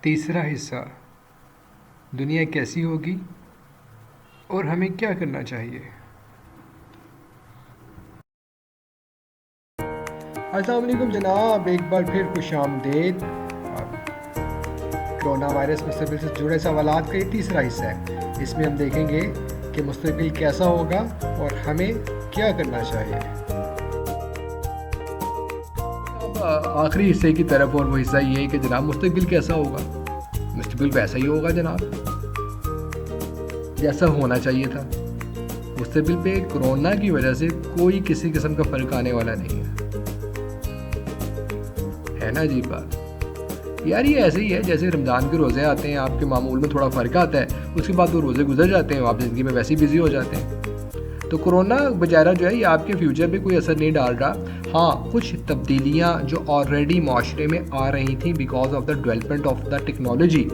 تیسرا حصہ، دنیا کیسی ہوگی اور ہمیں کیا کرنا چاہیے۔ السلام علیکم جناب، ایک بار پھر خوش آمدید۔ کرونا وائرس مستقبل سے جڑے سوالات کا یہ تیسرا حصہ ہے۔ اس میں ہم دیکھیں گے کہ مستقبل کیسا ہوگا اور ہمیں کیا کرنا چاہیے۔ اب آخری حصے کی طرف، اور وہ حصہ یہ ہے کہ جناب مستقبل کیسا ہوگا۔ مستقبل ویسا ہی ہوگا جناب جیسا ہونا چاہیے تھا۔ مستقبل پہ کرونا کی وجہ سے کوئی کسی قسم کا فرق آنے والا نہیں ہے نا جی بات یار۔ یہ ایسے ہی ہے جیسے رمضان کے روزے آتے ہیں، آپ کے معمول میں تھوڑا فرق آتا ہے، اس کے بعد وہ روزے گزر جاتے ہیں، آپ زندگی میں ویسے ہی بزی ہو جاتے ہیں۔ تو کرونا بیچارہ جو ہے یہ آپ کے فیوچر پہ کوئی اثر نہیں ڈال رہا۔ ہاں، کچھ تبدیلیاں جو آلریڈی معاشرے میں آ رہی تھیں because of the development of the technology,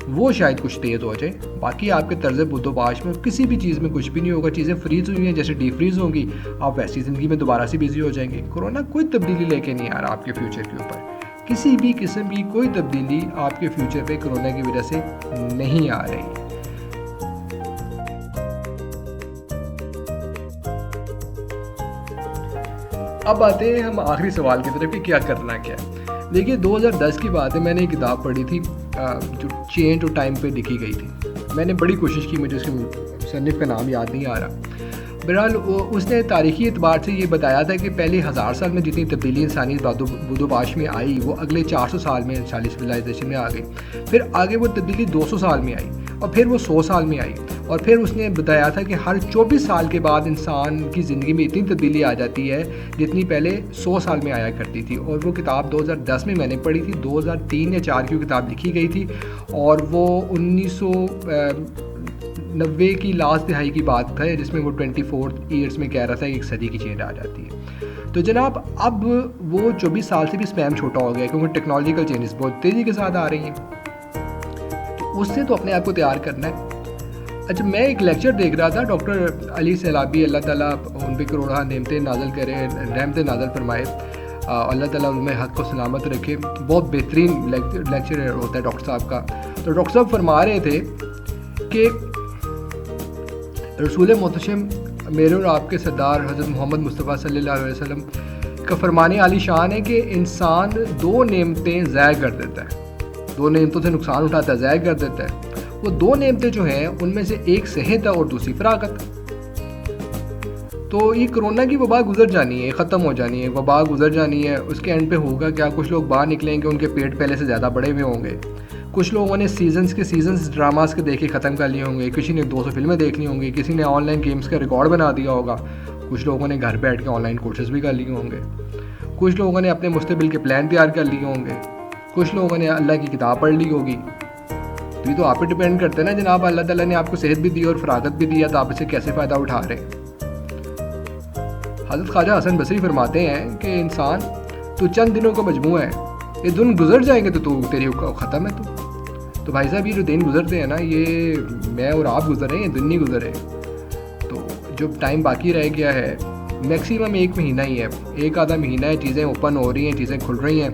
وہ شاید کچھ تیز ہو جائے۔ باقی آپ کے طرز بود و باش میں کسی بھی چیز میں کچھ بھی نہیں ہوگا۔ چیزیں فریز ہوئی ہیں، جیسے ڈی فریز ہوں گی، آپ ویسی زندگی میں دوبارہ سے بزی ہو جائیں گے۔ کرونا کوئی تبدیلی لے کے نہیں آ رہا آپ کے فیوچر کے اوپر، کسی بھی قسم کی کوئی تبدیلی آپ کے فیوچر پہ کرونا کی وجہ سے نہیں آ رہی۔ اب آتے ہیں ہم آخری سوال کی طرف کہ کیا کرنا کیا ہے۔ دیکھیے 2010 کی بات ہے، میں نے ایک کتاب پڑھی تھی جو چینج اور ٹائم پہ لکھی گئی تھی۔ میں نے بڑی کوشش کی، مجھے اس کے مصنف کا نام یاد نہیں آ رہا۔ بہرحال اس نے تاریخی اعتبار سے یہ بتایا تھا کہ پہلے 1000 سال میں جتنی تبدیلی انسانی بود و باش میں آئی، وہ اگلے 400 سال میں انسانی سویلائزیشن میں آ گئی۔ پھر آگے وہ تبدیلی 200 سال میں آئی، اور پھر وہ 100 سال میں آئی، اور پھر اس نے بتایا تھا کہ ہر 24 سال کے بعد انسان کی زندگی میں اتنی تبدیلی آ جاتی ہے جتنی پہلے 100 سال میں آیا کرتی تھی۔ اور وہ کتاب 2010 میں نے پڑھی تھی، 2003 یا 4 کی وہ کتاب لکھی گئی تھی، اور وہ 1990 کی لاسٹ دہائی کی بات ہے، جس میں وہ 24 ایئرس میں کہہ رہا تھا کہ ایک صدی کی چینج آ جاتی ہے۔ تو جناب اب وہ 24 سال سے بھی اسپیم چھوٹا ہو گیا، کیونکہ ٹیکنالوجیکل چینجز بہت تیزی کے ساتھ آ رہی ہیں، تو اس سے تو اپنے آپ کو تیار کرنا ہے۔ اچھا، میں ایک لیکچر دیکھ رہا تھا، ڈاکٹر علی سیلابی، اللہ تعالیٰ ان پہ کروڑا نعمتیں نازل کرے، رحمتیں نازل فرمائے، اللہ تعالیٰ ان میں حق کو سلامت رکھے۔ بہت بہترین لیکچر ہوتا ہے ڈاکٹر صاحب کا۔ تو ڈاکٹر صاحب فرما رہے تھے کہ رسول محتشم میرے اور آپ کے سردار حضرت محمد مصطفیٰ صلی اللہ علیہ وسلم کا فرمانے عالی شان ہے کہ انسان 2 نعمتیں ضائع کر دیتا ہے، 2 نعمتوں سے نقصان اٹھاتا ہے، ضائع کر دیتا ہے۔ وہ 2 نعمتیں جو ہیں ان میں سے ایک صحت ہے اور دوسری فراغت۔ تو یہ کرونا کی وبا گزر جانی ہے، ختم ہو جانی ہے، وبا گزر جانی ہے۔ اس کے اینڈ پہ ہوگا کیا؟ کچھ لوگ باہر نکلیں گے، ان کے پیٹ پہلے سے زیادہ بڑے ہوئے ہوں گے۔ کچھ لوگوں نے سیزنز ڈراماز کے دیکھے ختم کر لیے ہوں گے، کسی نے 200 فلمیں دیکھ لی ہوں گی، کسی نے آن لائن گیمز کا ریکارڈ بنا دیا ہوگا، کچھ لوگوں نے گھر بیٹھ کے آن لائن کورسز بھی کر لیے ہوں گے، کچھ لوگوں نے اپنے مستقبل کے پلان تیار کر لیے ہوں گے، کچھ لوگوں نے اللہ کی کتاب پڑھ لی ہوگی۔ تو یہ تو آپ پہ ڈپینڈ کرتے ہیں نا جناب، اللہ تعالیٰ نے آپ کو صحت بھی دی اور فراغت بھی دیا، تو آپ اسے کیسے فائدہ اٹھا رہے ہیں۔ حضرت خواجہ حسن بصری فرماتے ہیں کہ انسان تو چند دنوں کا مجموعہ ہے، یہ دن گزر جائیں گے تو تیری ختم ہے۔ تو بھائی صاحب یہ جو دن گزرتے ہیں نا، یہ میں اور آپ گزر رہے ہیں، یہ دن نہیں گزرے۔ تو جو ٹائم باقی رہ گیا ہے میکسیمم 1 مہینہ ہی ہے، 1 آدھا مہینہ ہے، چیزیں اوپن ہو رہی ہیں، چیزیں کھل رہی ہیں،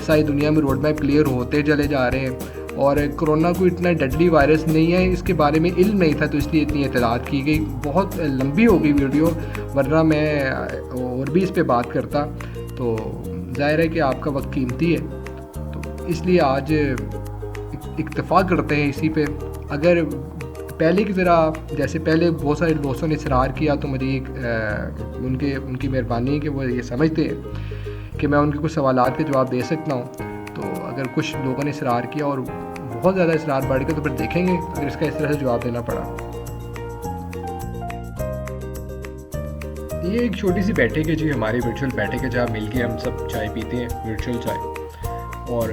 ساری دنیا میں روڈ میپ کلیئر ہوتے چلے جا رہے ہیں۔ اور کرونا کوئی اتنا ڈیڈلی وائرس نہیں ہے، اس کے بارے میں علم نہیں تھا، تو اس لیے اتنی اطلاعات کی گئی۔ بہت لمبی ہو گئی ویڈیو، ورنہ میں اور بھی اس پہ بات کرتا۔ تو ظاہر ہے کہ آپ کا وقت قیمتی ہے، تو اس لیے آج اکتفا کرتے ہیں اسی پہ۔ اگر پہلے کی طرح جیسے پہلے بہت سارے دوستوں نے اصرار کیا، تو مجھے ان کی مہربانی ہے کہ وہ یہ سمجھتے ہیں کہ میں ان کے کچھ سوالات کے جواب دے سکتا ہوں۔ تو اگر کچھ لوگوں نے اصرار کیا اور بہت زیادہ اصرار بڑھ گیا، تو پھر دیکھیں گے اگر اس کا اس طرح سے جواب دینا پڑا۔ یہ ایک چھوٹی سی بیٹھک ہے جی، ہماری ورچوئل بیٹھک ہے، جہاں مل کے ہم سب چائے پیتے ہیں، ورچوئل چائے۔ اور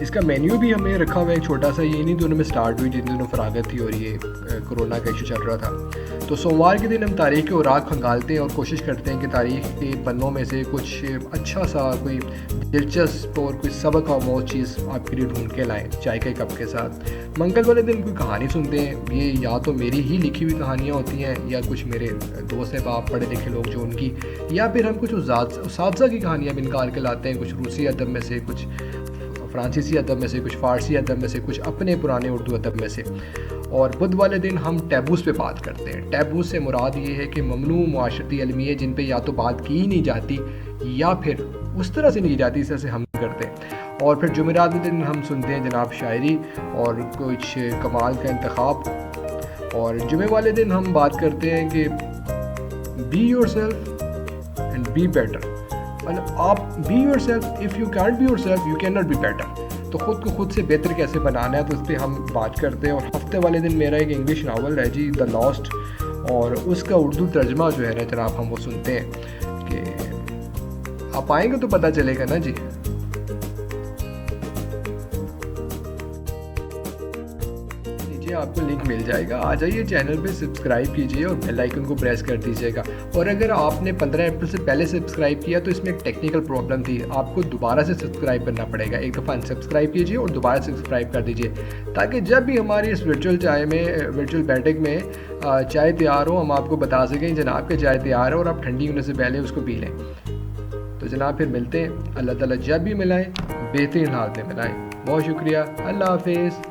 اس کا مینیو بھی ہمیں رکھا ہوا ہے ایک چھوٹا سا، یہ نہیں دونوں میں سٹارٹ ہوئی جن دنوں فراغت تھی اور یہ کرونا کا ایشو چل رہا تھا۔ تو سوموار کے دن ہم تاریخ کے اوراق کھنگالتے ہیں اور کوشش کرتے ہیں کہ تاریخ کے پنوں میں سے کچھ اچھا سا کوئی دلچسپ اور کوئی سبق آموز چیز آپ کے لیے ڈھونڈ کے لائیں چائے کے کپ کے ساتھ۔ منگل والے دن کوئی کہانی سنتے ہیں، یہ یا تو میری ہی لکھی ہوئی کہانیاں ہوتی ہیں، یا کچھ میرے دوست احباب پڑھے لکھے لوگ جو ان کی، یا پھر ہم کچھ اساتذہ کی کہانیاں بھی نکال کے لاتے ہیں، کچھ روسی ادب میں سے، کچھ فرانسیسی ادب میں سے، کچھ فارسی ادب میں سے، کچھ اپنے پرانے اردو ادب میں سے. اور بدھ والے دن ہم ٹیبوز پہ بات کرتے ہیں. ٹیبوز سے مراد یہ ہے کہ ممنوع معاشرتی المیے جن پہ یا تو بات کی ہی نہیں جاتی یا پھر اس طرح سے نہیں کی جاتی اس طرح سے ہم کرتے ہیں. اور پھر جمعرات کے دن ہم سنتے ہیں جناب شاعری اور کچھ کمال کا انتخاب. اور جمعے والے دن ہم بات کرتے ہیں کہ be yourself and be better. مطلب آپ be yourself, if you can't be yourself you can not be better. تو خود کو خود سے بہتر کیسے بنانا ہے تو اس پہ ہم بات کرتے ہیں. اور ہفتے والے دن میرا ایک انگلش ناول ہے جی دا لاسٹ، اور اس کا اردو ترجمہ جو ہے نا جناب ہم وہ سنتے ہیں. کہ آپ آئیں گے تو پتہ چلے گا نا جی. آپ کو لنک مل جائے گا، آ جائیے چینل پہ سبسکرائب کیجئے اور بیل آئیکن کو پریس کر دیجئے گا. اور اگر آپ نے 15 اپریل سے پہلے سبسکرائب کیا تو اس میں ایک ٹیکنیکل پرابلم تھی، آپ کو دوبارہ سے سبسکرائب کرنا پڑے گا. ایک دفعہ سبسکرائب کیجئے اور دوبارہ سبسکرائب کر دیجئے تاکہ جب بھی ہماری اس ورچوئل بیٹھک میں چائے تیار ہو ہم آپ کو بتا سکیں جناب کہ چائے تیار ہے اور آپ ٹھنڈی ہونے سے پہلے اس کو پی لیں. تو جناب پھر ملتے ہیں. اللہ تعالیٰ جب بھی ملائیں بہترین حالت میں ملائیں. بہت شکریہ. اللہ حافظ.